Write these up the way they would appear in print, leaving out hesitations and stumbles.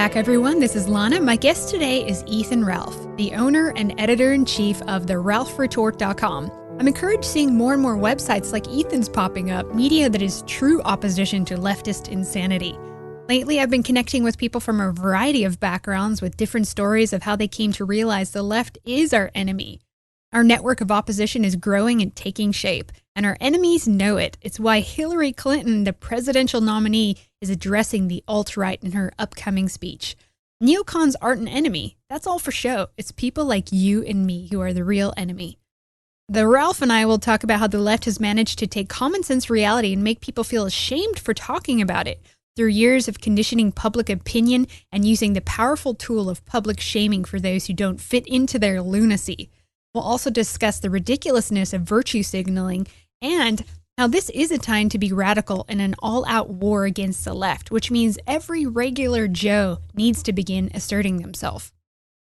back, everyone. This is Lana. My guest today is Ethan Ralph, the owner and editor-in-chief of theralphretort.com. I'm encouraged seeing more and more websites like Ethan's popping up, media that is true opposition to leftist insanity. Lately, I've been connecting with people from a variety of backgrounds with different stories of how they came to realize the left is our enemy. Our network of opposition is growing and taking shape, and our enemies know it. It's why Hillary Clinton, the presidential nominee, is addressing the alt-right in her upcoming speech. Neocons aren't an enemy. That's all for show. It's people like you and me who are the real enemy. The Ralph and I will talk about how the left has managed to take common sense reality and make people feel ashamed for talking about it through years of conditioning public opinion and using the powerful tool of public shaming for those who don't fit into their lunacy. We'll also discuss the ridiculousness of virtue signaling and how this is a time to be radical in an all-out war against the left, which means every regular Joe needs to begin asserting themselves.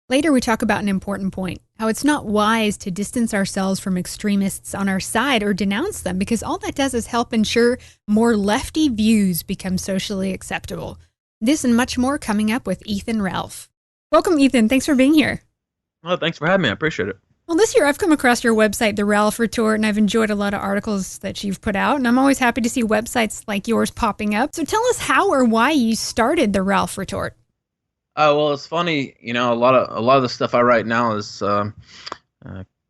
Later, we talk about an important point, how it's not wise to distance ourselves from extremists on our side or denounce them, because all that does is help ensure more lefty views become socially acceptable. This and much more coming up with Ethan Ralph. Welcome, Ethan. Thanks for being here. Well, thanks for having me. I appreciate it. Well, this year I've come across your website, The Ralph Retort, and I've enjoyed a lot of articles that you've put out, and I'm always happy to see websites like yours popping up. So tell us how or why you started The Ralph Retort. Oh, well, it's funny, a lot of the stuff I write now is kind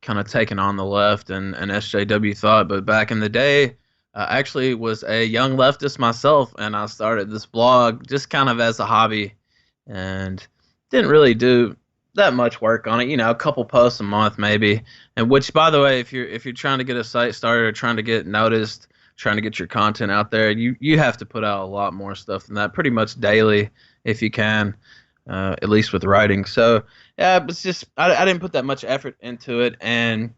of taken on the left and SJW thought, but back in the day, I actually was a young leftist myself, and I started this blog just kind of as a hobby and didn't really do that much work on it, a couple posts a month maybe. And which, by the way, if you're trying to get a site started or trying to get noticed, trying to get your content out there, you have to put out a lot more stuff than that, pretty much daily if you can, at least with writing. So yeah, it's just I didn't put that much effort into it. And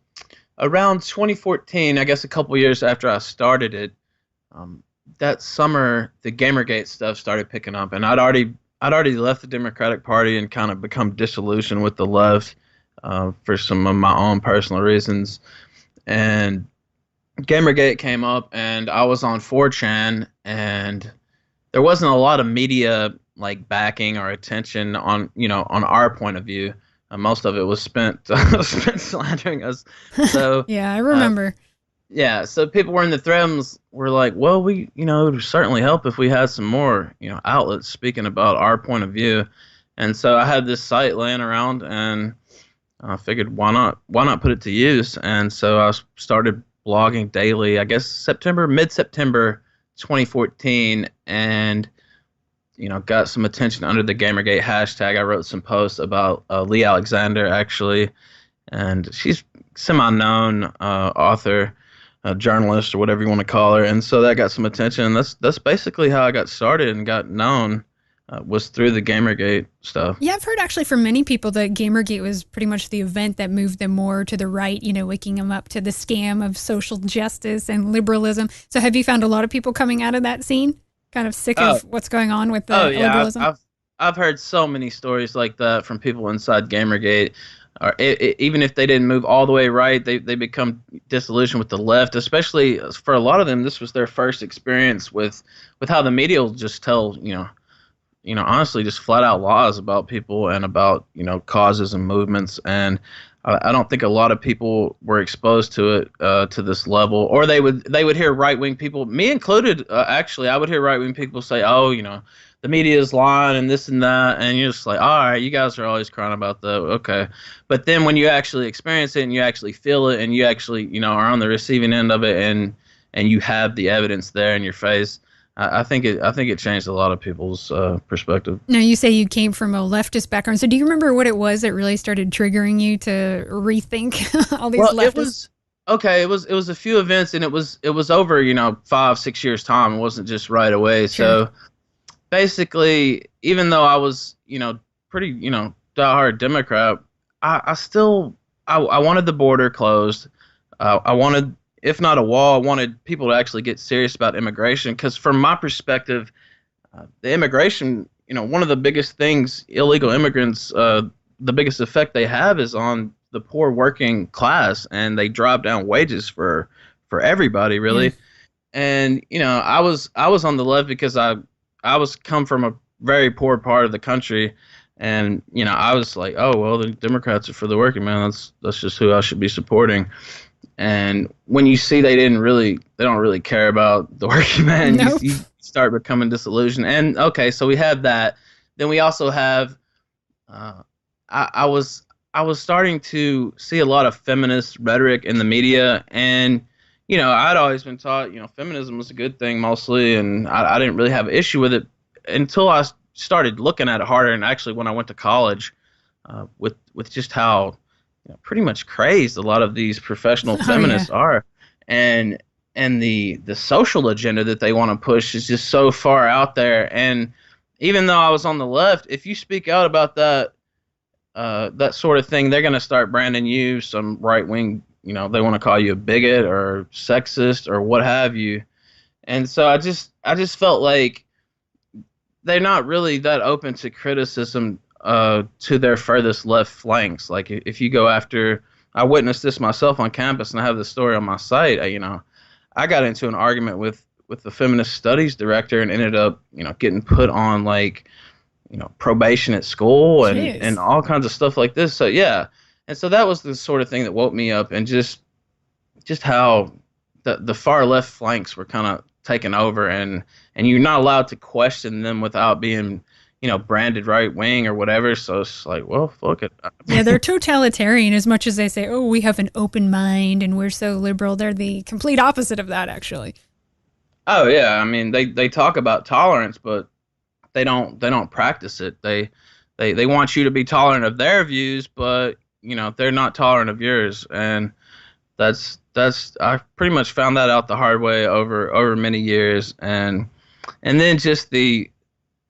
around 2014, I guess a couple years after I started it, that summer the Gamergate stuff started picking up, and I'd already left the Democratic Party and kind of become disillusioned with the left for some of my own personal reasons. And Gamergate came up, and I was on 4chan, and there wasn't a lot of media like backing or attention on our point of view. Most of it was spent slandering us. So yeah, I remember. Yeah, so people were in the threads were like, well, it would certainly help if we had some more, outlets speaking about our point of view. And so I had this site laying around, and I figured, why not put it to use? And so I started blogging daily, I guess mid-September 2014, and got some attention under the Gamergate hashtag. I wrote some posts about Lee Alexander, actually, and she's semi-known author, a journalist, or whatever you want to call her, and so that got some attention. And that's basically how I got started and got known, was through the Gamergate stuff. Yeah, I've heard actually from many people that Gamergate was pretty much the event that moved them more to the right, waking them up to the scam of social justice and liberalism. So have you found a lot of people coming out of that scene kind of sick of what's going on with the liberalism? I've heard so many stories like that from people inside Gamergate. Or even if they didn't move all the way right, they become disillusioned with the left. Especially for a lot of them, this was their first experience with how the media will just tell, honestly, just flat out lies about people and about causes and movements. And I don't think a lot of people were exposed to it to this level, or they would hear right wing people, me included. Actually, I would hear right wing people say, "Oh, the media is lying and this and that," and you're just like, all right, you guys are always crying about that. Okay. But then when you actually experience it and you actually feel it and you actually, are on the receiving end of it and you have the evidence there in your face, I think it changed a lot of people's perspective. Now, you say you came from a leftist background. So do you remember what it was that really started triggering you to rethink all these leftists? It was a few events, and it was over, 5-6 years time. It wasn't just right away. Sure. So basically, even though I was, pretty, diehard Democrat, I still wanted the border closed. I wanted, if not a wall, I wanted people to actually get serious about immigration. Because from my perspective, the immigration, one of the biggest things, illegal immigrants, the biggest effect they have is on the poor working class, and they drive down wages for everybody, really. Yeah. And I was on the left because I was come from a very poor part of the country. And, I was like, oh, well, the Democrats are for the working man. That's just who I should be supporting. And when you see they don't really care about the working man, Nope. you start becoming disillusioned. And okay, so we have that. Then we also have, uh, I was starting to see a lot of feminist rhetoric in the media, and I'd always been taught feminism was a good thing mostly, and I didn't really have an issue with it until I started looking at it harder. And actually, when I went to college, with just how pretty much crazed a lot of these professional feminists are, and the social agenda that they want to push is just so far out there. And even though I was on the left, if you speak out about that sort of thing, they're going to start branding you some right wing. They want to call you a bigot or sexist or what have you. And so I just felt like they're not really that open to criticism to their furthest left flanks. Like if you go after, I witnessed this myself on campus, and I have the story on my site. I got into an argument with the feminist studies director and ended up getting put on like probation at school and all kinds of stuff like this. So yeah, and so that was the sort of thing that woke me up, and just how the far left flanks were kind of taken over, and you're not allowed to question them without being branded right wing or whatever. So it's like, well, fuck it. Yeah, they're totalitarian as much as they say, oh, we have an open mind and we're so liberal. They're the complete opposite of that, actually. Oh yeah, I mean they talk about tolerance, but they don't practice it. They want you to be tolerant of their views, but they're not tolerant of yours. And that's I pretty much found that out the hard way over many years. And then just the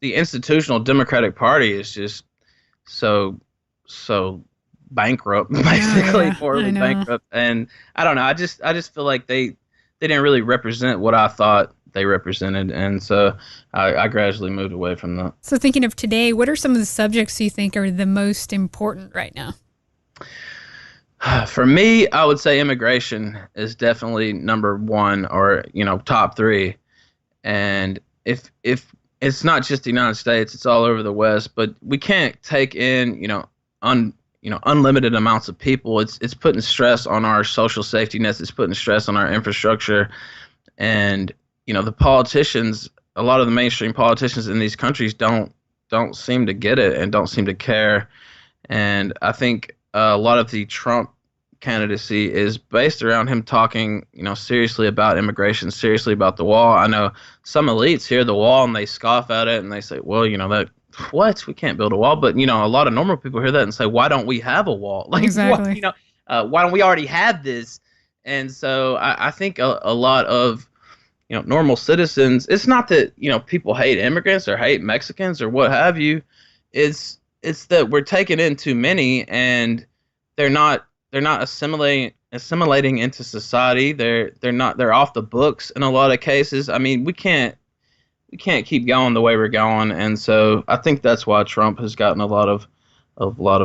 institutional Democratic Party is just so bankrupt, basically. Morally bankrupt. And I don't know, I just feel like they didn't really represent what I thought they represented, and so I gradually moved away from that. So thinking of today, what are some of the subjects you think are the most important right now? For me, I would say immigration is definitely number one, or top three. And if it's not just the United States, it's all over the West, but we can't take in unlimited amounts of people. It's putting stress on our social safety nets. It's putting stress on our infrastructure. And the politicians, a lot of the mainstream politicians in these countries don't seem to get it and don't seem to care. And I think a lot of the Trump candidacy is based around him talking, seriously about immigration, seriously about the wall. I know some elites hear the wall and they scoff at it and they say, well, we can't build a wall. But, a lot of normal people hear that and say, why don't we have a wall? Like, exactly. Why don't we already have this? And so I think a lot of, normal citizens, it's not that, people hate immigrants or hate Mexicans or what have you. It's that we're taking in too many, and they're not assimilating into society. They're off the books in a lot of cases. I mean, we can't keep going the way we're going, and so I think that's why Trump has gotten a lot of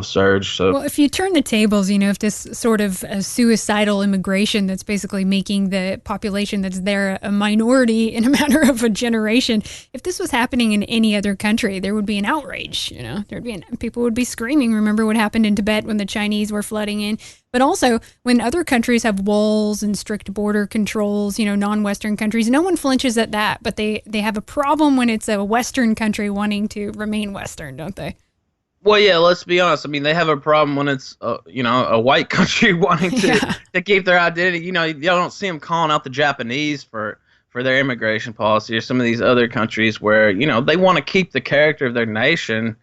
surge. So, well, if you turn the tables, if this sort of suicidal immigration that's basically making the population that's there a minority in a matter of a generation, if this was happening in any other country, there would be an outrage. People would be screaming. Remember what happened in Tibet when the Chinese were flooding in? But also, when other countries have walls and strict border controls, non-Western countries, no one flinches at that. But they have a problem when it's a Western country wanting to remain Western, don't they? Well, yeah, let's be honest. I mean, they have a problem when it's, a white country wanting to keep their identity. You don't see them calling out the Japanese for their immigration policy, or some of these other countries where, they want to keep the character of their nation.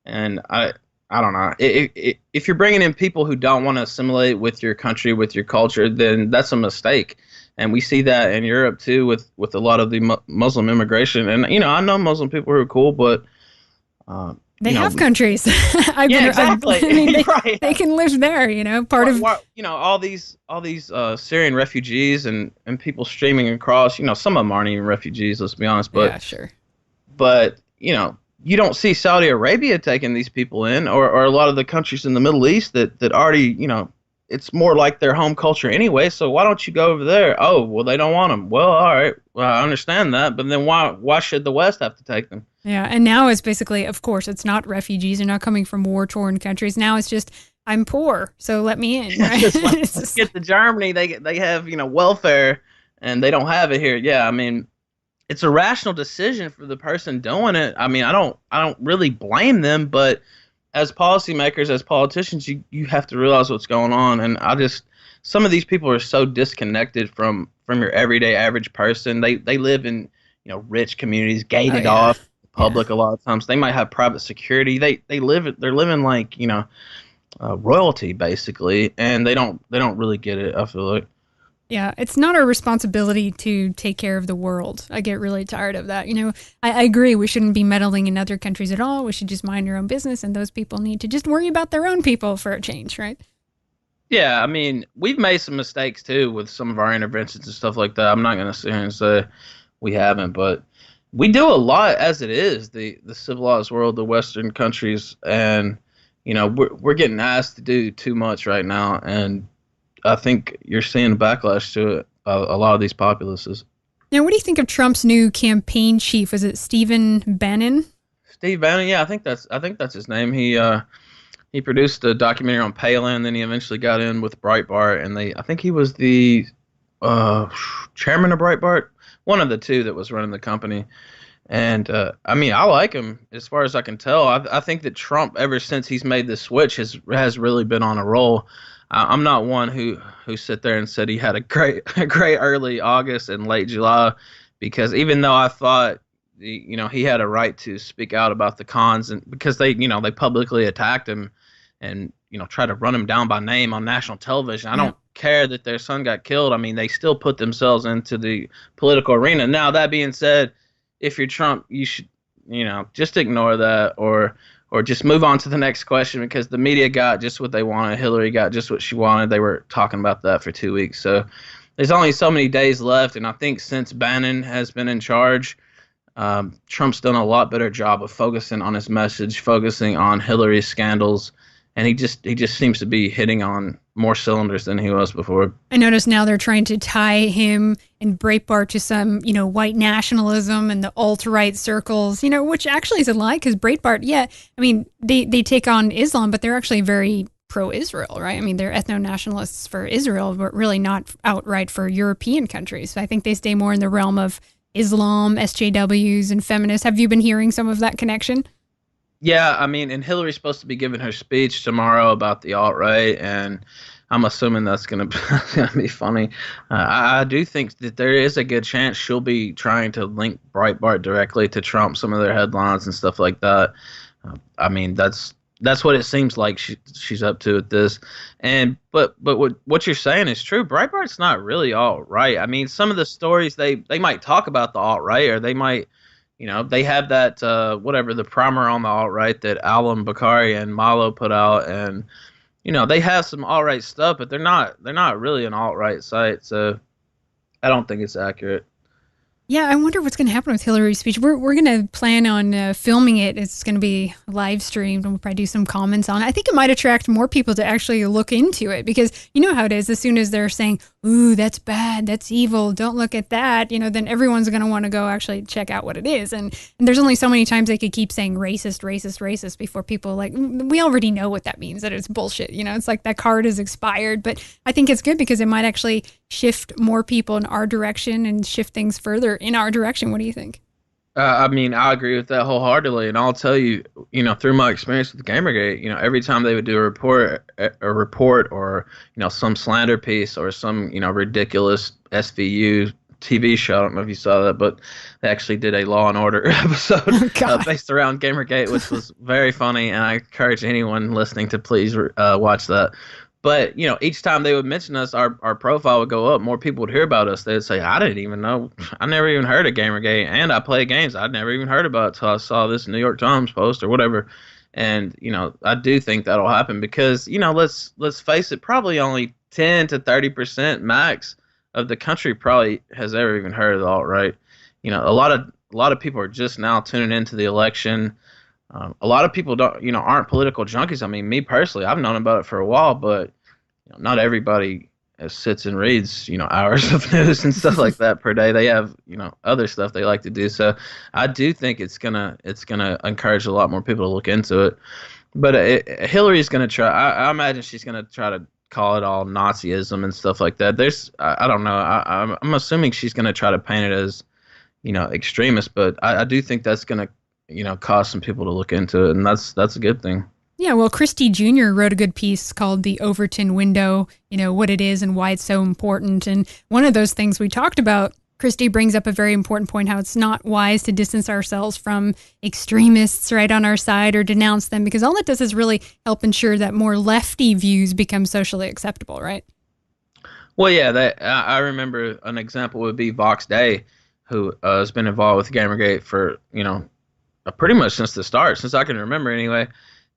And I don't know. If you're bringing in people who don't want to assimilate with your country, with your culture, then that's a mistake. And we see that in Europe, too, with a lot of the Muslim immigration. And, I know Muslim people who are cool, but they have countries. Exactly. Right. They can live there. All these Syrian refugees and people streaming across. Some of them aren't even refugees. Let's be honest. But yeah, sure. But you don't see Saudi Arabia taking these people in, or a lot of the countries in the Middle East that already it's more like their home culture anyway. So why don't you go over there? Oh, well, they don't want them. Well, all right, well, I understand that, but then why should the West have to take them? Yeah, and now it's basically, of course, it's not refugees. They're not coming from war-torn countries. Now it's just, I'm poor, so let me in, right? It's like, It's let's just, get to Germany. They have welfare, and they don't have it here. Yeah, I mean, it's a rational decision for the person doing it. I mean, I don't really blame them, but as policymakers, as politicians, you have to realize what's going on. And some of these people are so disconnected from your everyday average person. They live in rich communities, oh gated yeah, off, yeah. public a lot of times. They might have private security. They're living like royalty basically, and they don't really get it. I feel like. Yeah, it's not our responsibility to take care of the world. I get really tired of that. I agree we shouldn't be meddling in other countries at all. We should just mind our own business, and those people need to just worry about their own people for a change, right? Yeah, I mean, we've made some mistakes too with some of our interventions and stuff like that. I'm not going to sit here and say we haven't, but we do a lot as it is, the civilized world, the Western countries, and we're getting asked to do too much right now, and I think you're seeing a backlash to it. A lot of these populaces. Now, what do you think of Trump's new campaign chief? Is it Stephen Bannon? Steve Bannon, yeah, I think that's his name. He produced a documentary on Palin, then he eventually got in with Breitbart, and I think he was the uh, chairman of Breitbart, one of the two that was running the company. And I mean, I like him as far as I can tell. I think that Trump, ever since he's made this switch, has really been on a roll. I'm not one who sit there and said he had a great a great early August and late July, because even though I thought he had a right to speak out about the cons, and because they publicly attacked him and try to run him down by name on national television. I Yeah. don't care that their son got killed. I mean, they still put themselves into the political arena. Now, that being said, if you're Trump, you should just ignore that, or just move on to the next question, because the media got just what they wanted. Hillary got just what she wanted. They were talking about that for 2 weeks. So there's only so many days left, and I think since Bannon has been in charge, Trump's done a lot better job of focusing on his message, focusing on Hillary's scandals, and he just seems to be hitting on more cylinders than he was before. I notice now they're trying to tie him and Breitbart to some, white nationalism and the alt-right circles, which actually is a lie because Breitbart, yeah, I mean, they take on Islam, but they're actually very pro-Israel, right? I mean, they're ethno-nationalists for Israel, but really not outright for European countries. So I think they stay more in the realm of Islam, SJWs, and feminists. Have you been hearing some of that connection? Yeah, I mean, and Hillary's supposed to be giving her speech tomorrow about the alt-right, and I'm assuming that's gonna be funny. I do think that there is a good chance she'll be trying to link Breitbart directly to Trump, some of their headlines and stuff like that. I mean, that's what it seems like she's up to at this. And but what you're saying is true. Breitbart's not really alt-right. I mean, some of the stories they might talk about the alt-right, or they might. They have that whatever, the primer on the alt-right that Alam Bakari and Malo put out, and they have some alt-right stuff, but they're not really an alt-right site, so I don't think it's accurate. Yeah, I wonder what's going to happen with Hillary's speech. We're going to plan on filming it. It's going to be live streamed, and we'll probably do some comments on it. I think it might attract more people to actually look into it, because you know how it is. As soon as they're saying, "Ooh, that's bad, that's evil, don't look at that," then everyone's going to want to go actually check out what it is. And there's only so many times they could keep saying racist, racist, racist before people we already know what that means, that it's bullshit. It's like that card is expired. But I think it's good because it might actually shift more people in our direction and shift things further in our direction. What do you think? I mean, I agree with that wholeheartedly, and I'll tell you, through my experience with Gamergate, every time they would do a report, or some slander piece, or some ridiculous SVU TV show. I don't know if you saw that, but they actually did a Law and Order episode Oh, God. based around Gamergate, which was very funny, and I encourage anyone listening to please watch that. But each time they would mention us, our profile would go up. More people would hear about us. They'd say, "I didn't even know. I never even heard of Gamergate, and I play games. I'd never even heard about it till I saw this New York Times post or whatever." And I do think that'll happen because let's face it, probably only 10 to 30% max of the country probably has ever even heard of the alt-right. A lot of people are just now tuning into the election. A lot of people don't, aren't political junkies. I mean, me personally, I've known about it for a while, but not everybody sits and reads, hours of news and stuff like that per day. They have, other stuff they like to do. So I do think it's gonna encourage a lot more people to look into it. But Hillary's gonna try. I imagine she's gonna try to call it all Nazism and stuff like that. I don't know. I'm assuming she's gonna try to paint it as, extremist. But I do think that's gonna, cause some people to look into it, and that's a good thing. Yeah, well, Christy Jr. wrote a good piece called The Overton Window, what it is and why it's so important. And one of those things we talked about, Christy brings up a very important point, how it's not wise to distance ourselves from extremists right on our side or denounce them, because all it does is really help ensure that more lefty views become socially acceptable, right? Well, yeah, I remember an example would be Vox Day, who has been involved with Gamergate for, pretty much since the start, since I can remember anyway.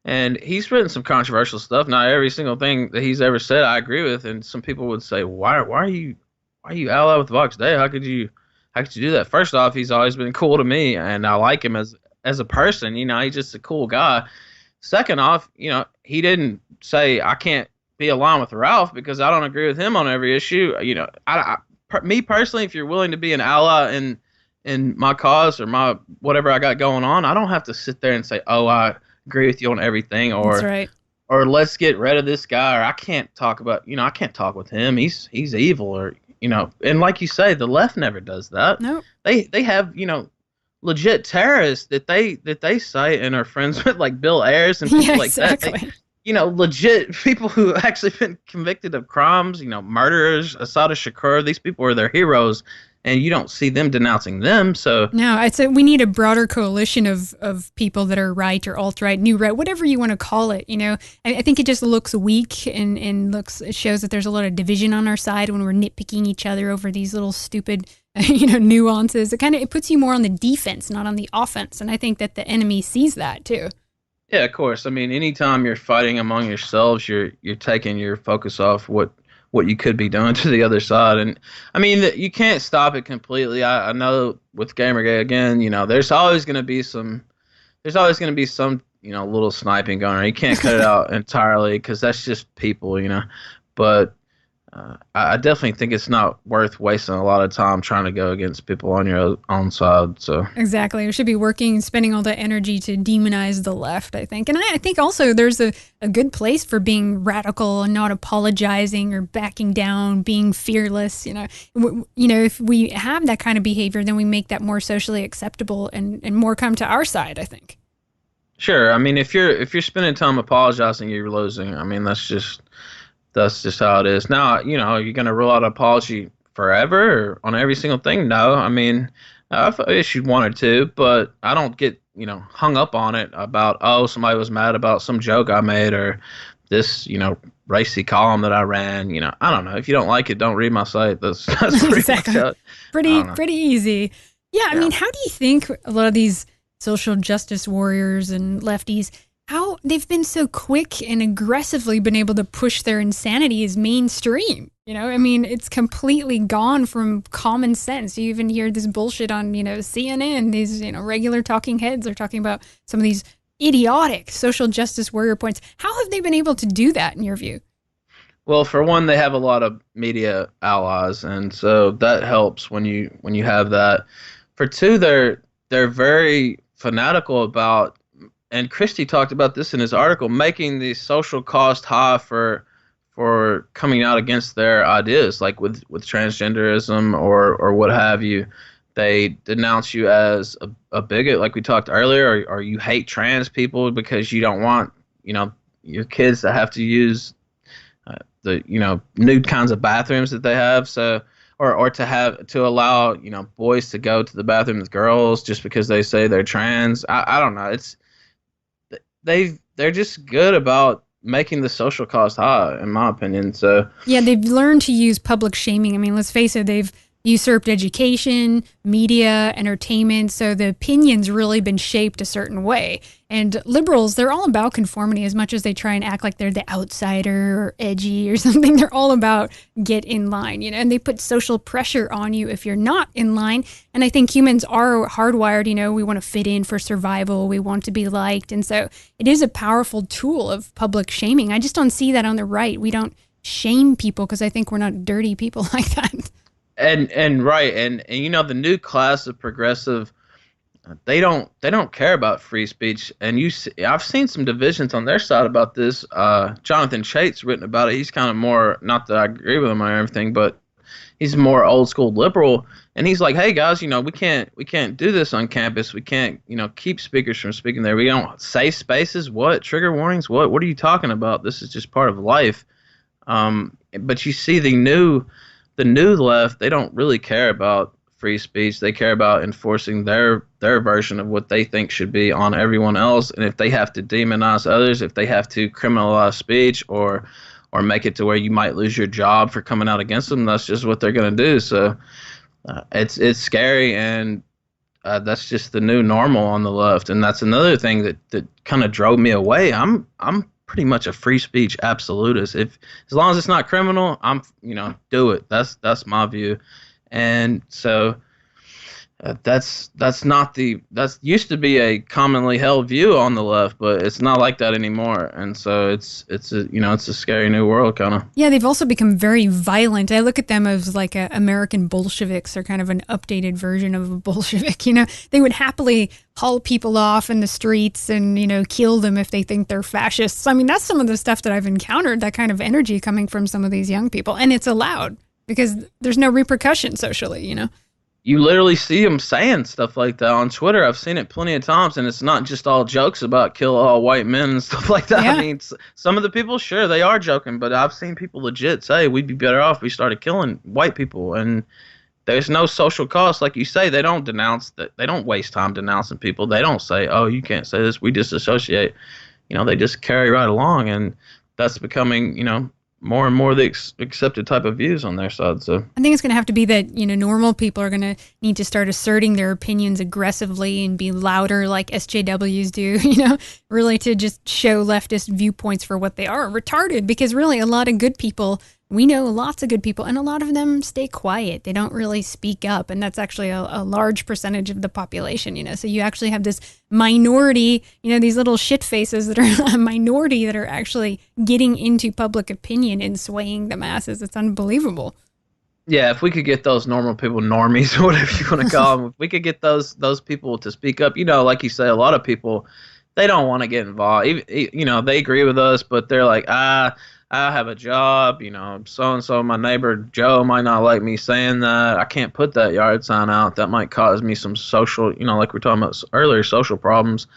And he's written some controversial stuff. Not every single thing that he's ever said I agree with. And some people would say, why are you allied with Vox Day? How could you do that? First off, he's always been cool to me, and I like him as a person. He's just a cool guy. Second off, he didn't say I can't be aligned with Ralph because I don't agree with him on every issue. Me personally, if you're willing to be an ally in my cause or my whatever I got going on, I don't have to sit there and say, oh, I agree with you on everything, or that's right. Or let's get rid of this guy, or I can't talk with him. He's evil, or and like you say, the left never does that. No, they have legit terrorists that they cite and are friends with, like Bill Ayers and people like exactly. that. Legit people who actually been convicted of crimes. Murderers, Assata Shakur. These people are their heroes. And you don't see them denouncing them, so... No, I'd say we need a broader coalition of people that are right or alt-right, new right, whatever you want to call it, I think it just looks weak and it shows that there's a lot of division on our side when we're nitpicking each other over these little stupid, nuances. It puts you more on the defense, not on the offense, and I think that the enemy sees that, too. Yeah, of course. I mean, anytime you're fighting among yourselves, you're taking your focus off what you could be doing to the other side. And I mean, you can't stop it completely. I know with Gamergate again, there's always going to be some little sniping going on. You can't cut it out entirely because that's just people, but I definitely think it's not worth wasting a lot of time trying to go against people on your own side. So exactly, we should be spending all that energy to demonize the left, I think. And I think also there's a good place for being radical and not apologizing or backing down, being fearless. If we have that kind of behavior, then we make that more socially acceptable and more come to our side, I think. Sure. I mean, if you're spending time apologizing, you're losing. I mean, that's just how it is. Now, you're going to rule out apology forever or on every single thing? No. I mean, I've issued one or two, but I don't get, hung up on it about, oh, somebody was mad about some joke I made or this, racy column that I ran. I don't know. If you don't like it, don't read my site. That's pretty exactly. much it. Pretty easy. Yeah, I mean, how do you think a lot of these social justice warriors and lefties, how they've been so quick and aggressively been able to push their insanity as mainstream? I mean, it's completely gone from common sense. You even hear this bullshit on, CNN. These, regular talking heads are talking about some of these idiotic social justice warrior points. How have they been able to do that in your view? Well, for one, they have a lot of media allies, and so that helps when you have that. For two, they're very fanatical about, and Christie talked about this in his article, making the social cost high for coming out against their ideas, like with transgenderism or what have you. They denounce you as a bigot, like we talked earlier, or you hate trans people because you don't want, your kids to have to use the, nude kinds of bathrooms that they have. So, or to allow, boys to go to the bathroom with girls just because they say they're trans. I don't know. They're just good about making the social cost high, in my opinion. So yeah, they've learned to use public shaming. I mean, let's face it, they've usurped education, media, entertainment, so the opinion's really been shaped a certain way. And liberals, they're all about conformity as much as they try and act like they're the outsider or edgy or something. They're all about get in line, and they put social pressure on you if you're not in line. And I think humans are hardwired, we want to fit in for survival. We want to be liked. And so it is a powerful tool of public shaming. I just don't see that on the right. We don't shame people because I think we're not dirty people like that. And right, and you know, the new class of progressive, they don't care about free speech. And I've seen some divisions on their side about this. Jonathan Chait's written about it. He's kind of more, not that I agree with him on everything, but he's more old school liberal. And he's like, hey guys, you know, we can't do this on campus. We can't, you know, keep speakers from speaking there. We don't, safe spaces, what, trigger warnings, what are you talking about? This is just part of life. But you see the new left, they don't really care about free speech. They care about enforcing their version of what they think should be on everyone else. And if they have to demonize others, if they have to criminalize speech or make it to where you might lose your job for coming out against them, that's just what they're going to do. So it's scary, and that's just the new normal on the left. And that's another thing that kind of drove me away. I'm pretty much a free speech absolutist. If as long as it's not criminal, do it. That's my view. And so that's used to be a commonly held view on the left, but it's not like that anymore. And so it's a scary new world, kind of. Yeah, they've also become very violent. I look at them as like American Bolsheviks, or kind of an updated version of a Bolshevik. You know, they would happily haul people off in the streets and, you know, kill them if they think they're fascists. I mean, that's some of the stuff that I've encountered, that kind of energy coming from some of these young people. And it's allowed because there's no repercussion socially, you know? You literally see them saying stuff like that on Twitter. I've seen it plenty of times, and it's not just all jokes about kill all white men and stuff like that. Yeah. I mean, some of the people, sure, they are joking, but I've seen people legit say we'd be better off if we started killing white people. And there's no social cost. Like you say, they don't denounce that. They don't waste time denouncing people. They don't say, oh, you can't say this. We disassociate. You know, they just carry right along, and that's becoming, you know, more and more the accepted type of views on their side. So I think it's going to have to be that, you know, normal people are going to need to start asserting their opinions aggressively and be louder like SJWs do, you know, really to just show leftist viewpoints for what they are, retarded, because really a lot of good people, we know lots of good people, and a lot of them stay quiet. They don't really speak up, and that's actually a large percentage of the population, you know. So you actually have this minority, you know, these little shit faces that are a minority that are actually getting into public opinion and swaying the masses. It's unbelievable. Yeah, if we could get those normal people, normies, or whatever you want to call them, if we could get those people to speak up, you know, like you say, a lot of people, they don't want to get involved. You know, they agree with us, but they're like, I have a job, you know, so-and-so, my neighbor Joe might not like me saying that. I can't put that yard sign out. That might cause me some social, you know, like we were talking about earlier, social problems.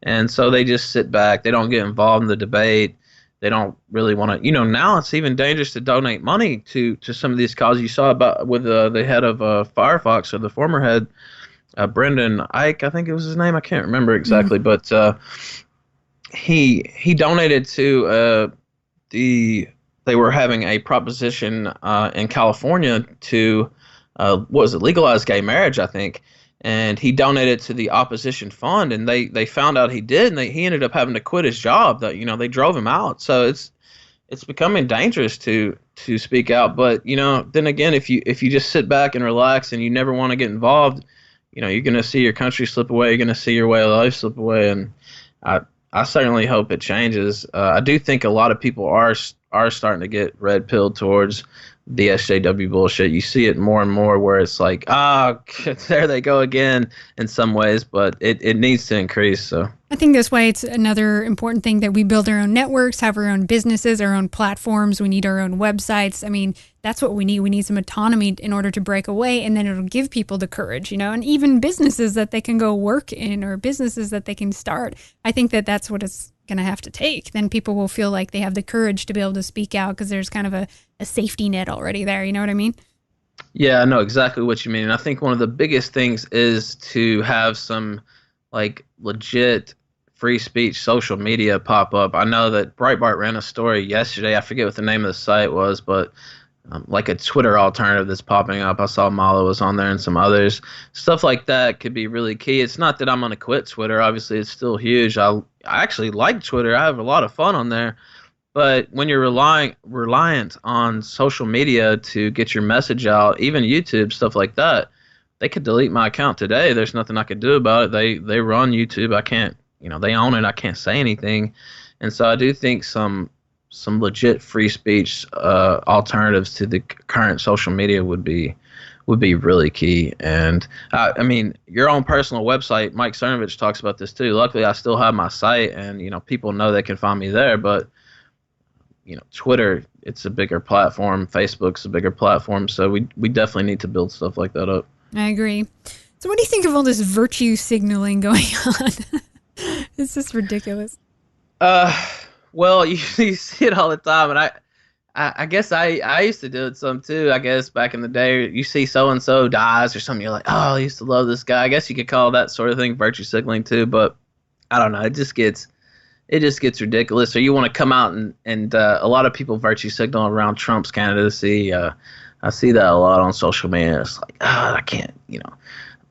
And so they just sit back. They don't get involved in the debate. They don't really want to, you know, now it's even dangerous to donate money to some of these causes. You saw about with the head of Firefox, or the former head, Brendan Ike, I think it was his name. I can't remember exactly, but he donated to they were having a proposition in California to what was it, legalize gay marriage, I think, and he donated to the opposition fund, and they found out he did, and he ended up having to quit his job. That, you know, they drove him out. So it's becoming dangerous to speak out. But, you know, then again, if you just sit back and relax and you never want to get involved, you know, you're going to see your country slip away. You're going to see your way of life slip away, and I certainly hope it changes. I do think a lot of people are starting to get red pilled towards the SJW bullshit. You see it more and more where it's like, there they go again in some ways, but it needs to increase. So I think this way it's another important thing that we build our own networks, have our own businesses, our own platforms. We need our own websites. I mean, that's what we need. We need some autonomy in order to break away, and then it'll give people the courage, you know, and even businesses that they can go work in, or businesses that they can start. I think that that's what it's going to have to take. Then people will feel like they have the courage to be able to speak out because there's kind of a safety net already there. You know what I mean? Yeah, I know exactly what you mean. And I think one of the biggest things is to have some like legit free speech social media pop up. I know that Breitbart ran a story yesterday. I forget what the name of the site was, but like a Twitter alternative that's popping up. I saw Mala was on there and some others. Stuff like that could be really key. It's not that I'm going to quit Twitter. Obviously, it's still huge. I actually like Twitter. I have a lot of fun on there. But when you're reliant on social media to get your message out, even YouTube, stuff like that, they could delete my account today. There's nothing I could do about it. They run YouTube. I can't, you know, they own it. I can't say anything. And so I do think some some legit free speech alternatives to the current social media would be really key. And I mean, your own personal website, Mike Cernovich talks about this too. Luckily, I still have my site, and people know they can find me there. But Twitter, it's a bigger platform. Facebook's a bigger platform. So we definitely need to build stuff like that up. I agree. So what do you think of all this virtue signaling going on? It's just ridiculous. Well, you see it all the time, and I guess I used to do it some too. I guess back in the day, you see so and so dies or something, you're like, oh, I used to love this guy. I guess you could call that sort of thing virtue signaling too, but I don't know. It just gets ridiculous. Or you want to come out and a lot of people virtue signal around Trump's candidacy. I see that a lot on social media. It's like, I can't,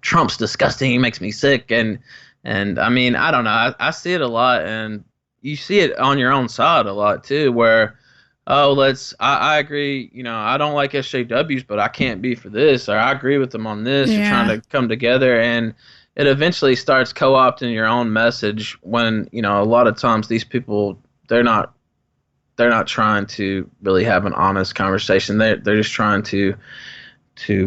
Trump's disgusting. He makes me sick, and I mean, I don't know. I see it a lot, and you see it on your own side a lot too, where, I agree, I don't like SJWs, but I can't be for this, or I agree with them on this. You're trying to come together, and it eventually starts co-opting your own message when, a lot of times these people, they're not trying to really have an honest conversation. They're just trying to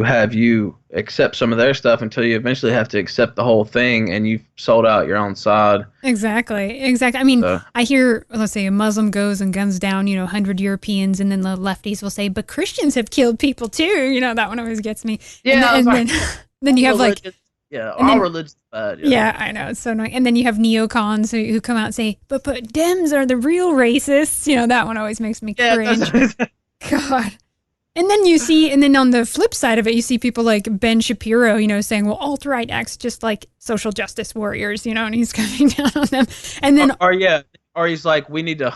have you accept some of their stuff until you eventually have to accept the whole thing, and you've sold out your own side. Exactly. I mean, I hear, let's say a Muslim goes and guns down, 100 Europeans, and then the lefties will say, but Christians have killed people too. That one always gets me. Yeah. Then you have like... Yeah, all religion's bad. Yeah, I know. It's so annoying. And then you have neocons who come out and say, but Dems are the real racists. That one always makes me cringe. God. And then on the flip side of it, you see people like Ben Shapiro, saying, well, alt-right acts just like social justice warriors, and he's coming down on them. And then... Or he's like, we need to,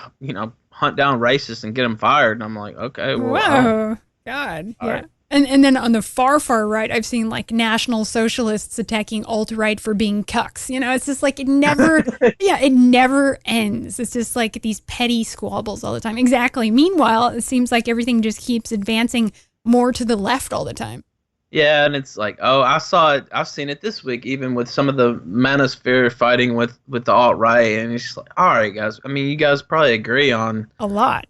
hunt down racists and get them fired. And I'm like, okay, well... Whoa, God, yeah. Right. And then on the far right, I've seen like National Socialists attacking alt-right for being cucks. It's just like it never, it never ends. It's just like these petty squabbles all the time. Exactly. Meanwhile, it seems like everything just keeps advancing more to the left all the time. Yeah, and it's like, I saw it. I've seen it this week, even with some of the manosphere fighting with the alt-right. And it's just like, all right, guys. I mean, you guys probably agree on a lot.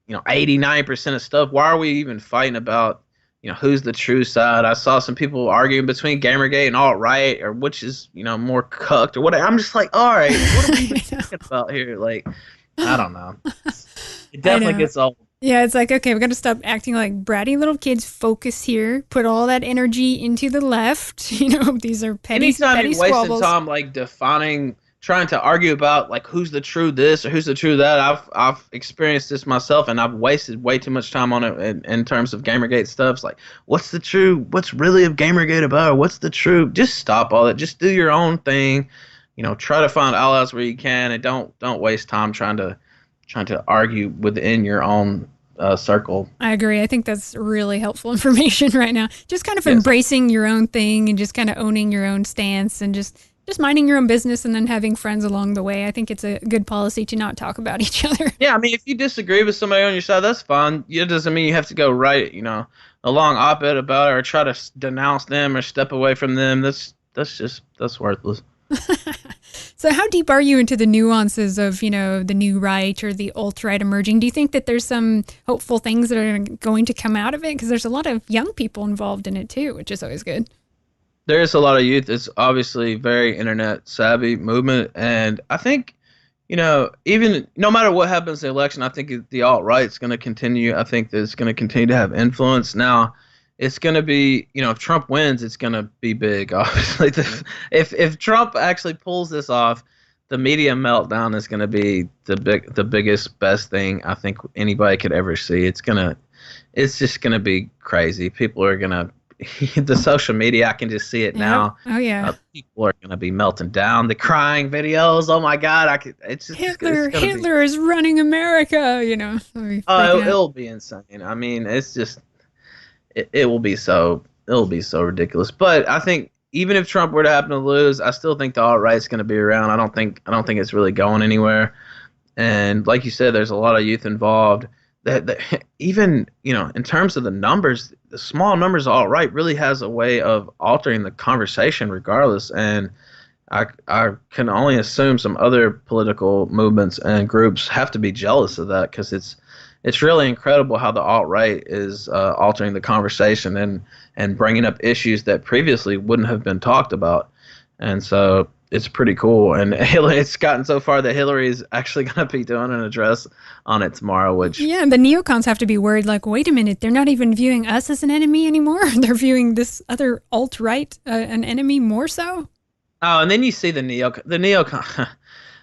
89% of stuff. Why are we even fighting about who's the true side? I saw some people arguing between Gamergate and alt-right, or which is, more cucked or whatever. I'm just like, all right, what are we even talking about here? Like, I don't know. It definitely gets old. Yeah, it's like, okay, we got to stop acting like bratty little kids. Focus here. Put all that energy into the left. These are petty squabbles. Anytime you wasted time, like, trying to argue about like who's the true this or who's the true that. I've experienced this myself, and I've wasted way too much time on it in terms of Gamergate stuff. It's like, what's really of Gamergate about? Or what's the true? Just stop all that. Just do your own thing. Try to find allies where you can, and don't waste time trying to argue within your own circle. I agree. I think that's really helpful information right now. Just kind of embracing your own thing and just kind of owning your own stance and just minding your own business and then having friends along the way. I think it's a good policy to not talk about each other. Yeah, I mean, if you disagree with somebody on your side, that's fine. It doesn't mean you have to go write, a long op-ed about it or try to denounce them or step away from them. That's worthless. So how deep are you into the nuances of, the new right or the alt-right emerging? Do you think that there's some hopeful things that are going to come out of it? Because there's a lot of young people involved in it too, which is always good. There is a lot of youth. It's obviously very internet savvy movement, and I think, even no matter what happens in the election, I think the alt-right's going to continue. I think that it's going to continue to have influence. Now, it's going to be, if Trump wins, it's going to be big. Obviously, if Trump actually pulls this off, the media meltdown is going to be the biggest, best thing I think anybody could ever see. It's just going to be crazy. People are going to. The social media, I can just see it now. Oh yeah, people are gonna be melting down. The crying videos. Oh my God, it's just Hitler is running America. It'll be insane. I mean, it's just it will be so ridiculous. But I think even if Trump were to happen to lose, I still think the alt-right's gonna be around. I don't think it's really going anywhere. And like you said, there's a lot of youth involved. That even in terms of the numbers, the small numbers of alt-right really has a way of altering the conversation regardless. And I can only assume some other political movements and groups have to be jealous of that, because it's really incredible how the alt-right is altering the conversation and bringing up issues that previously wouldn't have been talked about. And so it's pretty cool. And Hillary, it's gotten so far that Hillary is actually going to be doing an address on it tomorrow, which... Yeah, the neocons have to be worried, like, wait a minute, they're not even viewing us as an enemy anymore. They're viewing this other alt-right an enemy more so. Oh, and then you see the neocon.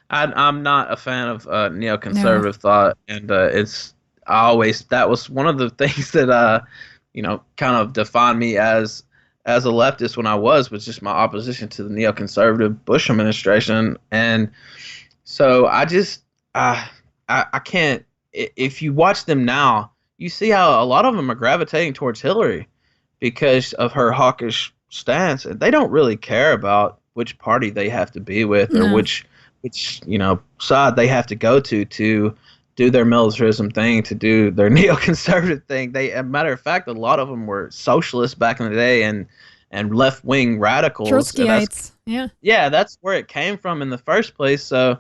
I'm not a fan of neoconservative thought, and that was one of the things that kind of defined me as a leftist when I was just my opposition to the neoconservative Bush administration. And so I can't. If you watch them now, you see how a lot of them are gravitating towards Hillary because of her hawkish stance, and they don't really care about which party they have to be with or which side they have to go to do their militarism thing, to do their neoconservative thing. As a matter of fact, a lot of them were socialists back in the day and left-wing radicals. Trotskyites, yeah. Yeah, that's where it came from in the first place. So,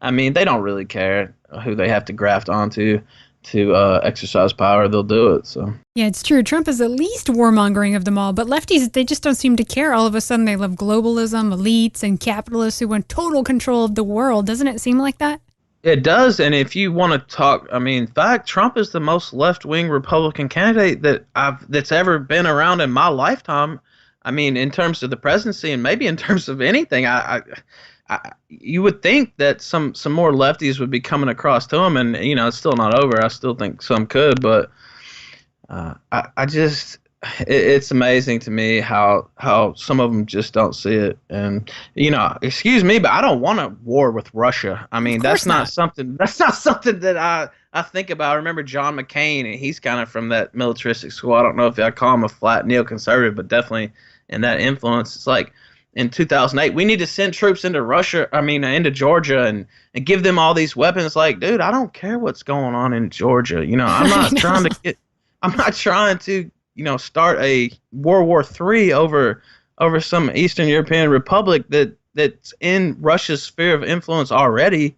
I mean, they don't really care who they have to graft onto to exercise power. They'll do it. So yeah, it's true. Trump is the least warmongering of them all, but lefties, they just don't seem to care. All of a sudden, they love globalism, elites, and capitalists who want total control of the world. Doesn't it seem like that? It does. And if you want to talk, I mean, in fact, Trump is the most left-wing Republican candidate that's ever been around in my lifetime. I mean, in terms of the presidency and maybe in terms of anything, you would think that some more lefties would be coming across to him, and it's still not over. I still think some could, but it's amazing to me how some of them just don't see it. And excuse me, but I don't want a war with Russia. I mean, that's not something that I think about. I remember John McCain, and he's kind of from that militaristic school. I don't know if I call him a flat neoconservative, but definitely in that influence. It's like, in 2008, we need to send troops into into Georgia and give them all these weapons. Like, dude, I don't care what's going on in Georgia. I'm not trying to start a World War III over some Eastern European republic that's in Russia's sphere of influence already.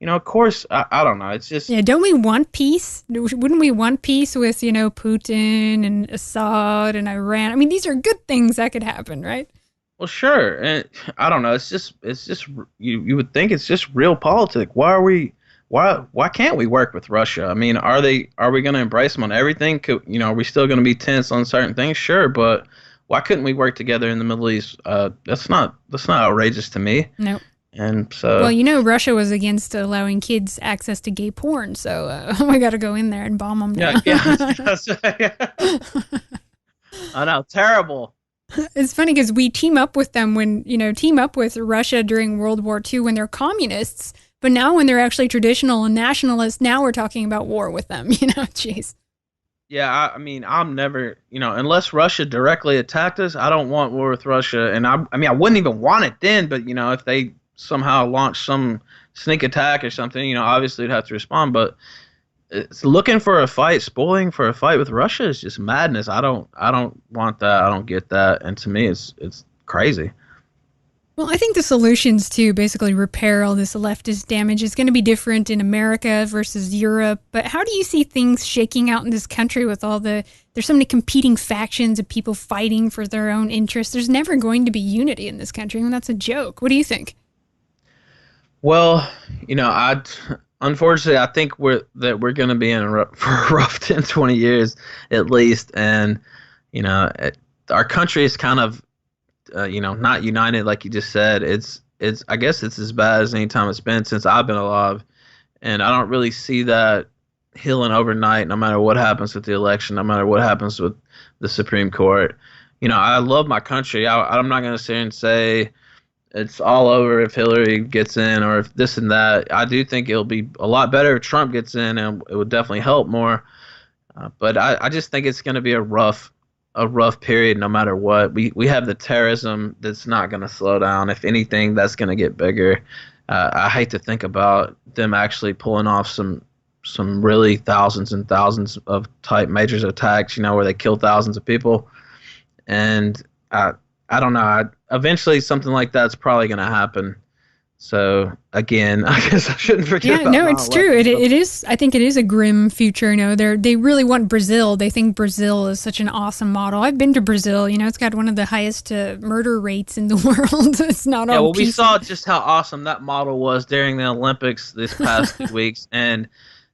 Of course, I don't know. It's just... Yeah, don't we want peace? Wouldn't we want peace with, Putin and Assad and Iran? I mean, these are good things that could happen, right? Well, sure, and I don't know. It's just you would think it's just real politics. Why can't we work with Russia? I mean, are we going to embrace them on everything? Are we still going to be tense on certain things? Sure, but why couldn't we work together in the Middle East? That's not outrageous to me. No. And so, well, Russia was against allowing kids access to gay porn, so we got to go in there and bomb them down. Yeah. I know, terrible. It's funny because we team up with them team up with Russia during World War II when they're communists, but now when they're actually traditional and nationalists, now we're talking about war with them, jeez. Yeah, I mean, I'm never, unless Russia directly attacked us, I don't want war with Russia. And I wouldn't even want it then, but, if they somehow launch some sneak attack or something, obviously we'd have to respond. But it's looking for a fight, spoiling for a fight with Russia is just madness. I don't want that. I don't get that. And to me, it's crazy. Well, I think the solutions to basically repair all this leftist damage is going to be different in America versus Europe. But how do you see things shaking out in this country with there's so many competing factions of people fighting for their own interests? There's never going to be unity in this country, and that's a joke. What do you think? Well, unfortunately, I think we're going to be in for a rough 10, 20 years at least. And, our country is kind of, not united, like you just said. I guess it's as bad as any time it's been since I've been alive. And I don't really see that healing overnight, no matter what happens with the election, no matter what happens with the Supreme Court. I love my country. I'm not going to sit here and say it's all over if Hillary gets in or if this and that. I do think it'll be a lot better if Trump gets in, and it would definitely help more. But I just think it's going to be a rough period no matter what. We have the terrorism that's not going to slow down. If anything, that's going to get bigger. I hate to think about them actually pulling off some really thousands and thousands of type major attacks, where they kill thousands of people. And I don't know. eventually something like that's probably going to happen. So again, I guess I shouldn't forget Yeah, about no, it's true. 9/11, It is. I think it is a grim future. They really want Brazil. They think Brazil is such an awesome model. I've been to Brazil. It's got one of the highest murder rates in the world. It's not Yeah, all well, we peaceful. saw just how awesome that model was during the Olympics this past 2 weeks, and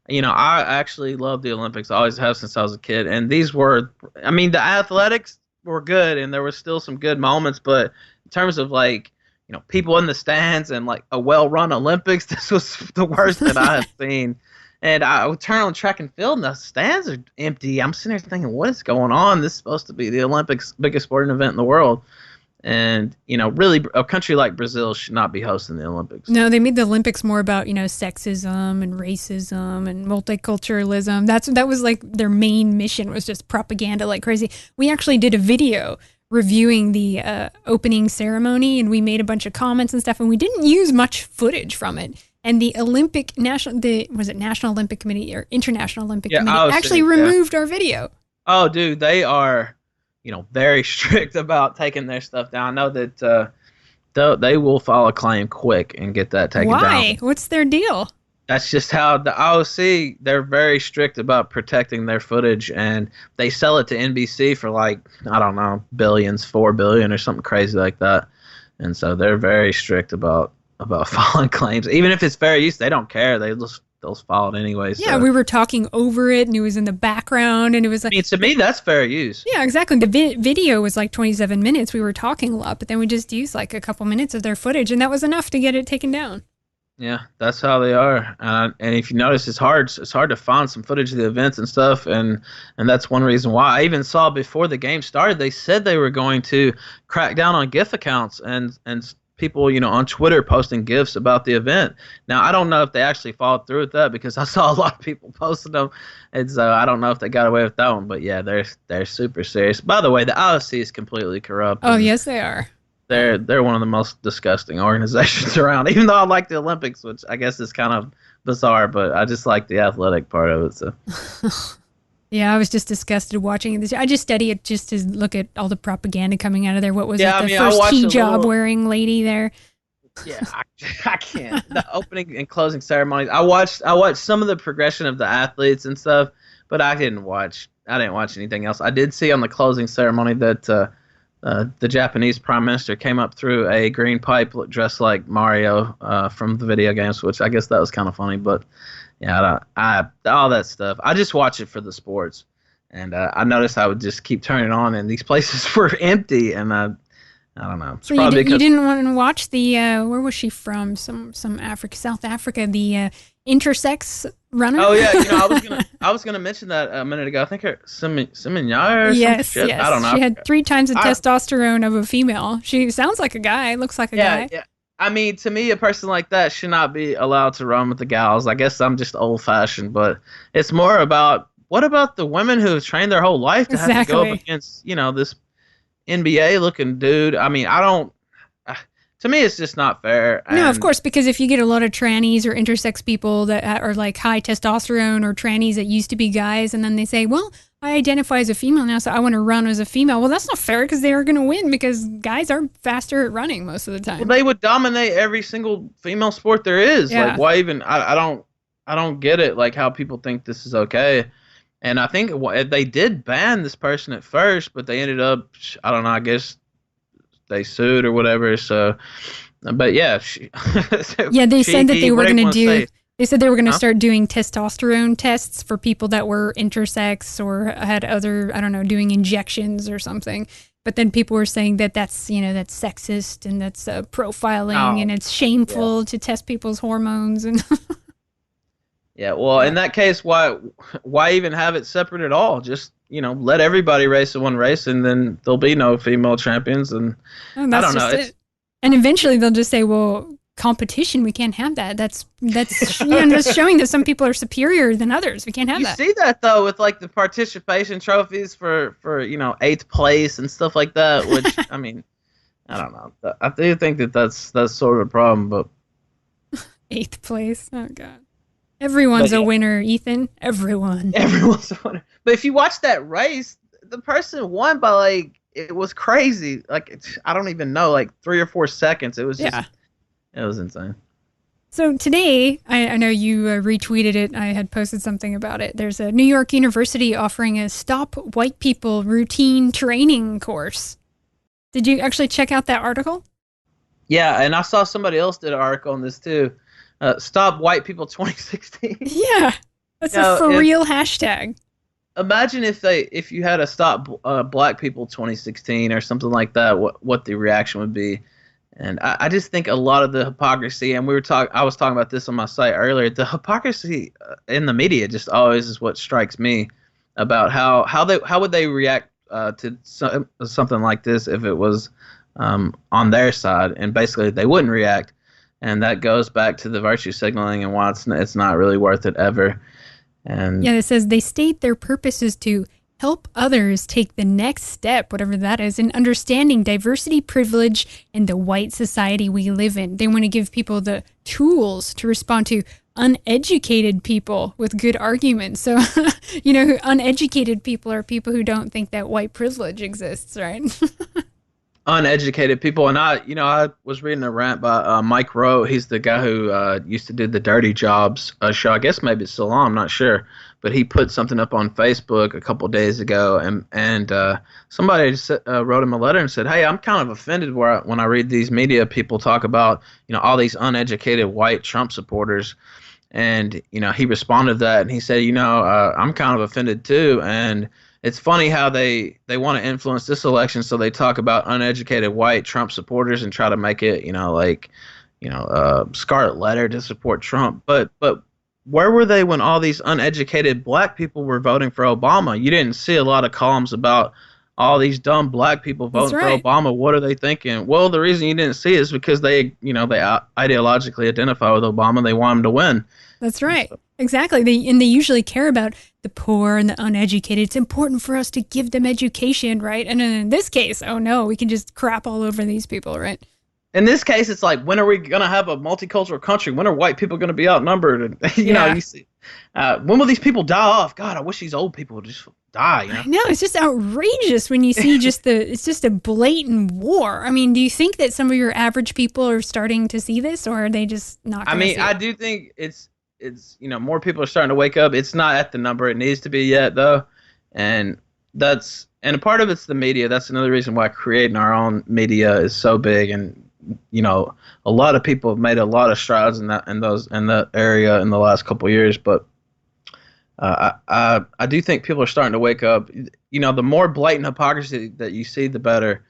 I actually love the Olympics. I always have since I was a kid, and these were, I mean, the athletics were good, and there were still some good moments, but in terms of like, people in the stands and like a well-run Olympics, this was the worst that I have seen. And I would turn on track and field, and the stands are empty. I'm sitting there thinking, what is going on? This is supposed to be the Olympics' biggest sporting event in the world. And, really, a country like Brazil should not be hosting the Olympics. No, they made the Olympics more about, sexism and racism and multiculturalism. That was like their main mission, was just propaganda like crazy. We actually did a video reviewing the opening ceremony, and we made a bunch of comments and stuff, and we didn't use much footage from it. And the National Olympic Committee or International Olympic Committee actually removed our video. Oh, dude, they are, very strict about taking their stuff down. I know that they will file a claim quick and get that taken down. Why? What's their deal? That's just how the IOC, they're very strict about protecting their footage, and they sell it to NBC for like, I don't know, billions, $4 billion or something crazy like that. And so they're very strict about filing claims. Even if it's fair use, they don't care. They'll file it anyway. Yeah, so. we were talking over it, and it was in the background, and it was like... I mean, to me, that's fair use. Yeah, exactly. The video was like 27 minutes. We were talking a lot, but then we just used like a couple minutes of their footage, and that was enough to get it taken down. Yeah, that's how they are. And if you notice, it's hard to find some footage of the events and stuff, and that's one reason why. I even saw before the game started, they said they were going to crack down on GIF accounts and people, on Twitter posting GIFs about the event. Now, I don't know if they actually followed through with that, because I saw a lot of people posting them, and so I don't know if they got away with that one. But yeah, they're super serious. By the way, the IOC is completely corrupt. Oh, yes, they are. They're one of the most disgusting organizations around. Even though I like the Olympics, which I guess is kind of bizarre, but I just like the athletic part of it. So. Yeah, I was just disgusted watching it. I just study it just to look at all the propaganda coming out of there. What was it? The first hijab wearing lady there. Yeah, I can't. The opening and closing ceremonies. I watched some of the progression of the athletes and stuff, but I didn't watch anything else. I did see on the closing ceremony that the Japanese Prime Minister came up through a green pipe dressed like Mario from the video games, which I guess that was kind of funny. But yeah, all that stuff. I just watch it for the sports, and I noticed I would just keep turning on, and these places were empty, and I don't know. So you didn't want to watch the where was she from? Some South Africa, the intersex runner. Oh yeah, I was gonna mention that a minute ago. I think her Siminyar or yes, some shit. Yes. I don't know. She had 3 times the testosterone of a female. She sounds like a guy, looks like a guy. Yeah. I mean, to me, a person like that should not be allowed to run with the gals. I guess I'm just old-fashioned, but it's more about, what about the women who have trained their whole life to have to go up against, this NBA-looking dude? I mean, to me, it's just not fair. No, of course, because if you get a lot of trannies or intersex people that are like high testosterone, or trannies that used to be guys, and then they say, well, I identify as a female now, so I want to run as a female. Well, that's not fair, because they are going to win, because guys are faster at running most of the time. Well, they would dominate every single female sport there is. Yeah. Like, why even? I don't get it. Like, how people think this is okay. And I think they did ban this person at first, but they ended up, I don't know, I guess they sued or whatever. So, but yeah, yeah, they said that they were going to do. They said they were going to Huh? start doing testosterone tests for people that were intersex or had other, I don't know, doing injections or something. But then people were saying that that's sexist, and that's profiling, and it's shameful to test people's hormones. And yeah, well, in that case, why even have it separate at all? Just, let everybody race in one race, and then there'll be no female champions. And I don't know. It. And eventually they'll just say, well, competition, we can't have that. That's that's showing that some people are superior than others. We can't have that. You see that though with like the participation trophies for 8th place and stuff like that, which I mean, I don't know. I do think that's sort of a problem, but 8th place. Oh god. Everyone's a winner, Ethan. Everyone's a winner. But if you watch that race, the person won by like it was crazy. Like I don't even know, like 3 or 4 seconds. It was just Yeah. it was insane. So today, I know you retweeted it. I had posted something about it. There's a New York University offering a Stop White People Routine Training course. Did you actually check out that article? Yeah, and I saw somebody else did an article on this too. Stop White People 2016. Yeah, that's a No, for if real hashtag. imagine if you had a Stop Black People 2016 or something like that, what the reaction would be. And I just think a lot of the hypocrisy, and I was talking about this on my site earlier. The hypocrisy in the media just always is what strikes me about how would they react to something like this if it was on their side, and basically they wouldn't react, and that goes back to the virtue signaling and why it's not really worth it ever. And Yeah, it says they state their purpose is to help others take the next step, whatever that is, in understanding diversity, privilege, and the white society we live in. They want to give people the tools to respond to uneducated people with good arguments. So, uneducated people are people who don't think that white privilege exists, right? uneducated people. And I was reading a rant by Mike Rowe. He's the guy who used to do the Dirty Jobs show. I guess maybe it's still on, I'm not sure, but he put something up on Facebook a couple days ago, and somebody wrote him a letter and said, hey, I'm kind of offended when I read these media people talk about all these uneducated white Trump supporters. And he responded to that, and he said, I'm kind of offended too. And it's funny how they want to influence this election, so they talk about uneducated white Trump supporters and try to make it, scarlet letter to support Trump. But where were they when all these uneducated black people were voting for Obama? You didn't see a lot of columns about all these dumb black people voting for Obama. What are they thinking? Well, the reason you didn't see it is because they ideologically identify with Obama. They want him to win. That's right. So. Exactly. They usually care about the poor and the uneducated. It's important for us to give them education, right? And in this case, oh no, we can just crap all over these people, right? In this case, it's like, when are we going to have a multicultural country? When are white people going to be outnumbered? And, you see, when will these people die off? God, I wish these old people would just die. I know, it's just outrageous when you see it's just a blatant war. I mean, do you think that some of your average people are starting to see this, or are they just not? I do think it's more people are starting to wake up. It's not at the number it needs to be yet, though, and a part of it's the media. That's another reason why creating our own media is so big. And a lot of people have made a lot of strides in that area in the last couple of years. But I do think people are starting to wake up. The more blatant hypocrisy that you see, the better.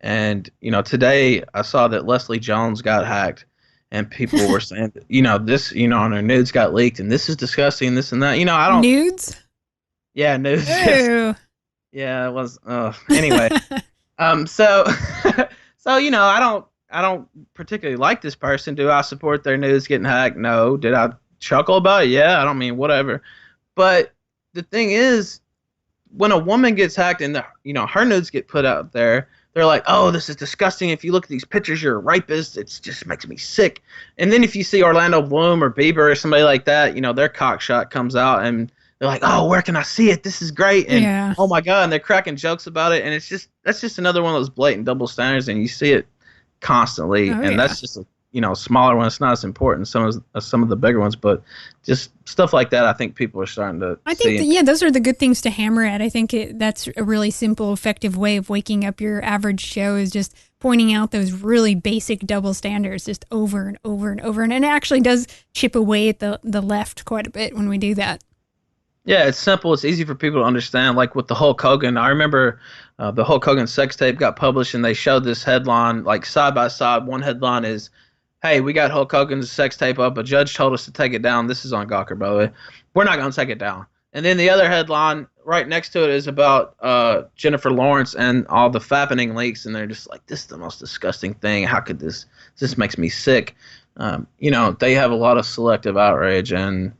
And today I saw that Leslie Jones got hacked. And people were saying, this, and her nudes got leaked, and this is disgusting, this and that. I don't. Nudes? Yeah, nudes. Ew. Yeah, it was. Anyway, so I don't particularly like this person. Do I support their nudes getting hacked? No. Did I chuckle about it? Yeah. I don't mean whatever. But the thing is, when a woman gets hacked and her nudes get put out there, they're like, oh, this is disgusting. If you look at these pictures, you're a rapist. It just makes me sick. And then if you see Orlando Bloom or Bieber or somebody like that, their cock shot comes out and they're like, oh, where can I see it? This is great. And oh my God, and they're cracking jokes about it. And that's just another one of those blatant double standards, and you see it constantly. That's just a smaller one. It's not as important as some of the bigger ones, but just stuff like that, I think people are starting to see. Those are the good things to hammer at. I think that's a really simple, effective way of waking up your average Joe, is just pointing out those really basic double standards just over and over and over. And it actually does chip away at the left quite a bit when we do that. Yeah, it's simple. It's easy for people to understand. Like with the Hulk Hogan, I remember the Hulk Hogan sex tape got published, and they showed this headline, like side by side. One headline is, hey, we got Hulk Hogan's sex tape up. A judge told us to take it down. This is on Gawker, by the way. We're not going to take it down. And then the other headline right next to it is about Jennifer Lawrence and all the fappening leaks. And they're just like, this is the most disgusting thing. How could this makes me sick. They have a lot of selective outrage. And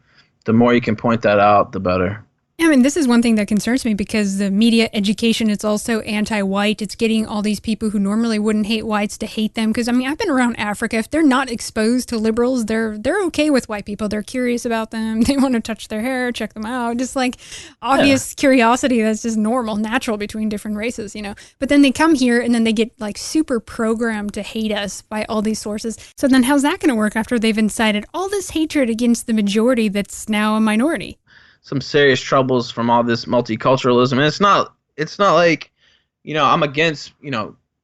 the more you can point that out, the better. I mean, this is one thing that concerns me because the media education, it's also anti-white. It's getting all these people who normally wouldn't hate whites to hate them. Because, I mean, I've been around Africa. If they're not exposed to liberals, they're okay with white people. They're curious about them. They want to touch their hair, check them out. Just like obvious curiosity that's just normal, natural between different races, you know. But then they come here and then they get like super programmed to hate us by all these sources. So then how's that going to work after they've incited all this hatred against the majority that's now a minority? Some serious troubles from all this multiculturalism. And it's not like, I'm against,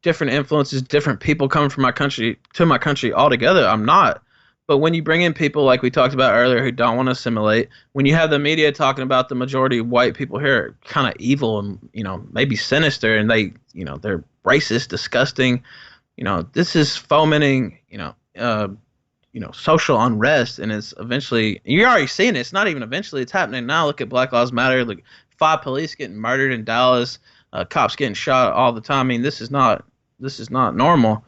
different influences, different people coming from my country to my country altogether. I'm not. But when you bring in people like we talked about earlier who don't want to assimilate, when you have the media talking about the majority of white people here are kind of evil and, maybe sinister, and they're racist, disgusting, this is fomenting, social unrest, and it's eventually, you're already seeing it. It's not even eventually, it's happening now. Look at Black Lives Matter. Like 5 police getting murdered in Dallas, cops getting shot all the time. I mean, this is not normal,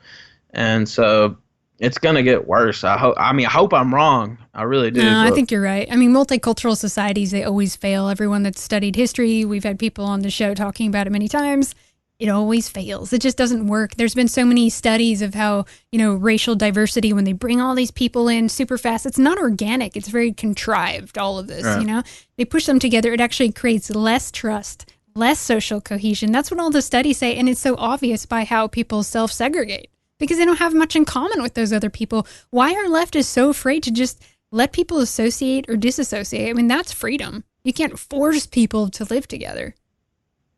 and so it's gonna get worse. I hope I'm wrong. I really do. No, I think you're right. I mean, multicultural societies, they always fail. Everyone that's studied history, we've had people on the show talking about it many times. It always fails. It just doesn't work. There's been so many studies of how, racial diversity, when they bring all these people in super fast, it's not organic. It's very contrived, all of this, Right. They push them together. It actually creates less trust, less social cohesion. That's what all the studies say. And it's so obvious by how people self-segregate because they don't have much in common with those other people. Why our left is so afraid to just let people associate or disassociate. I mean, that's freedom. You can't force people to live together.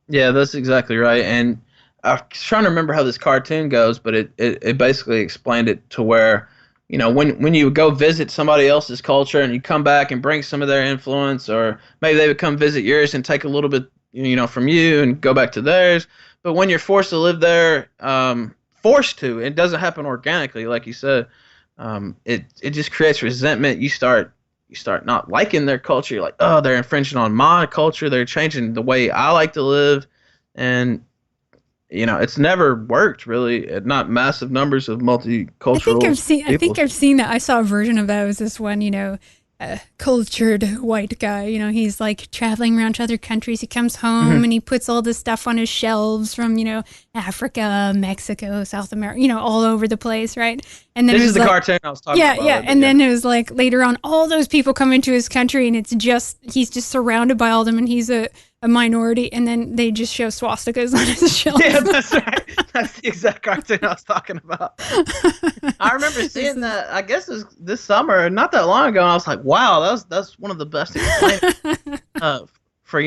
Yeah, that's exactly right. And I'm trying to remember how this cartoon goes, but it basically explained it to where, when you go visit somebody else's culture and you come back and bring some of their influence, or maybe they would come visit yours and take a little bit, from you and go back to theirs. But when you're forced to live there, it doesn't happen organically, like you said. It just creates resentment. You start not liking their culture. You're like, oh, they're infringing on my culture. They're changing the way I like to live. And, it's never worked really. Not massive numbers of multicultural people. I think I've seen that. I saw a version of that. It was this one, cultured white guy. He's like traveling around to other countries. He comes home and he puts all this stuff on his shelves from, Africa, Mexico, South America, all over the place, right? And then This is the cartoon I was talking about. Yeah. And then it was like later on, all those people come into his country and he's just surrounded by all of them, and he's a minority, and then they just show swastikas on his shelves. Yeah, that's right. That's the exact cartoon I was talking about. I remember seeing that, I guess it was this summer, not that long ago, and I was like, wow, that's one of the best explainers for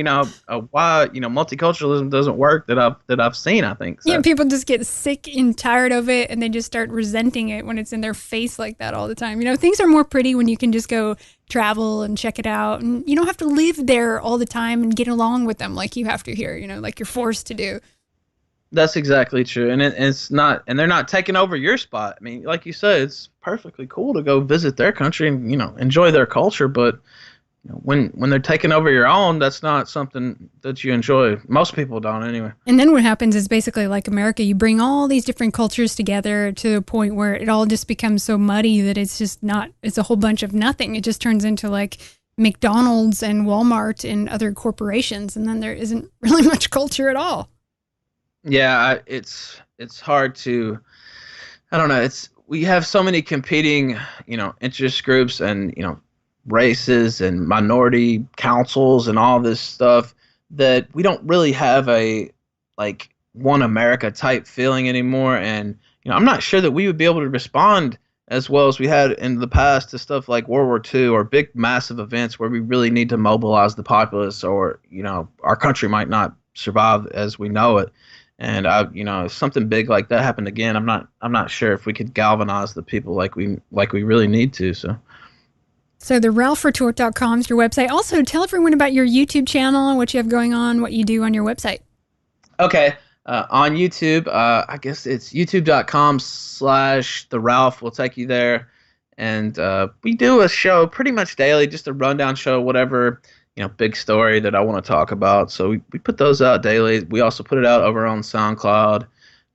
why multiculturalism doesn't work that I've seen, I think. So. Yeah, people just get sick and tired of it, and they just start resenting it when it's in their face like that all the time. Things are more pretty when you can just go travel and check it out, and you don't have to live there all the time and get along with them like you have to here, like you're forced to do. That's exactly true, and it's not, and they're not taking over your spot. I mean, like you said, it's perfectly cool to go visit their country and enjoy their culture, but when they're taking over your own, that's not something that you enjoy. Most people don't, anyway. And then what happens is basically like America, you bring all these different cultures together to a point where it all just becomes so muddy that it's a whole bunch of nothing. It just turns into like McDonald's and Walmart and other corporations, and then there isn't really much culture at all. Yeah, it's hard to, I don't know. We have so many competing, interest groups and, races and minority councils and all this stuff that we don't really have a like one America type feeling anymore. And, I'm not sure that we would be able to respond as well as we had in the past to stuff like World War II or big massive events where we really need to mobilize the populace, or, our country might not survive as we know it. And if something big like that happened again, I'm not sure if we could galvanize the people like we really need to. So the RalphRetort.com is your website. Also, tell everyone about your YouTube channel, what you have going on, what you do on your website. Okay. On YouTube, I guess it's youtube.com/The Ralph will take you there. And we do a show pretty much daily, just a rundown show, whatever, big story that I want to talk about. So we put those out daily. We also put it out over on SoundCloud,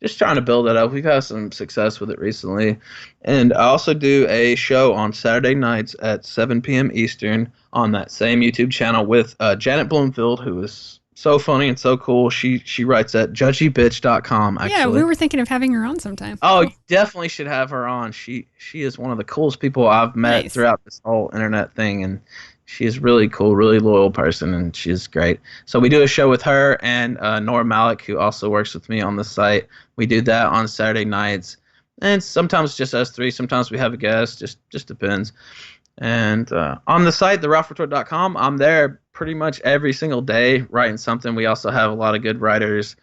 just trying to build it up. We've had some success with it recently. And I also do a show on Saturday nights at 7 p.m. Eastern on that same YouTube channel with Janet Bloomfield, who is so funny and so cool. She writes at judgybitch.com, actually. Yeah, we were thinking of having her on sometime. Oh, cool. You definitely should have her on. She is one of the coolest people I've met throughout this whole internet thing, and she is really cool, really loyal person, and she's great. So we do a show with her and Nora Malik, who also works with me on the site. We do that on Saturday nights, and sometimes just us three. Sometimes we have a guest. Just depends. And on the site, theralphretort.com, I'm there pretty much every single day writing something. We also have a lot of good writers.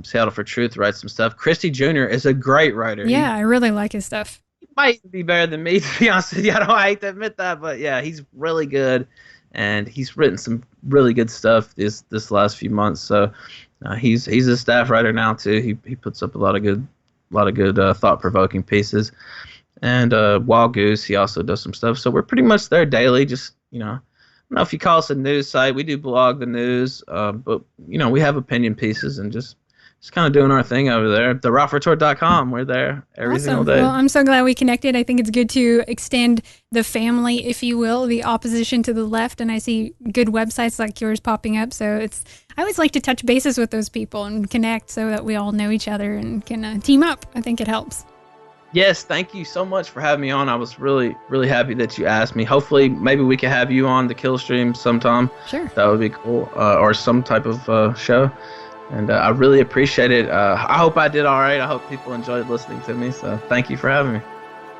Seattle for Truth writes some stuff. Christy Jr. is a great writer. Yeah, I really like his stuff. He might be better than me, to be honest with you. I hate to admit that, but yeah, he's really good, and he's written some really good stuff this last few months. So he's a staff writer now too. He puts up a lot of good thought-provoking pieces. And Wild Goose, he also does some stuff. So we're pretty much there daily. Just, I don't know if you call us a news site. We do blog the news, but we have opinion pieces and just kind of doing our thing over there. TheRalphRetort.com. We're there every single day. Well, I'm so glad we connected. I think it's good to extend the family, if you will, the opposition to the left. And I see good websites like yours popping up. So I always like to touch bases with those people and connect so that we all know each other and can team up. I think it helps. Yes, thank you so much for having me on. I was really, really happy that you asked me. Hopefully, maybe we can have you on the Kill Stream sometime. Sure. That would be cool, or some type of show. And I really appreciate it. I hope I did all right. I hope people enjoyed listening to me. So thank you for having me.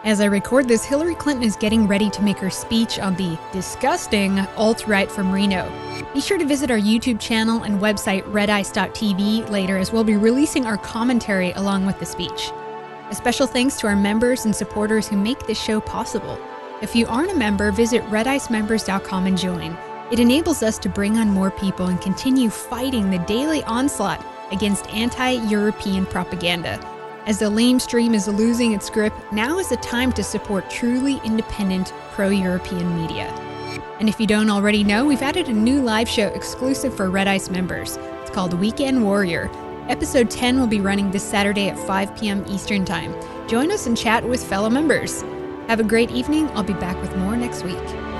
As I record this, Hillary Clinton is getting ready to make her speech on the disgusting alt-right from Reno. Be sure to visit our YouTube channel and website redice.tv later, as we'll be releasing our commentary along with the speech. A special thanks to our members and supporters who make this show possible. If you aren't a member, visit redicemembers.com and join. It enables us to bring on more people and continue fighting the daily onslaught against anti-European propaganda. As the lamestream is losing its grip, now is the time to support truly independent, pro-European media. And if you don't already know, we've added a new live show exclusive for Red Ice members. It's called Weekend Warrior. Episode 10 will be running this Saturday at 5 p.m. Eastern Time. Join us and chat with fellow members. Have a great evening. I'll be back with more next week.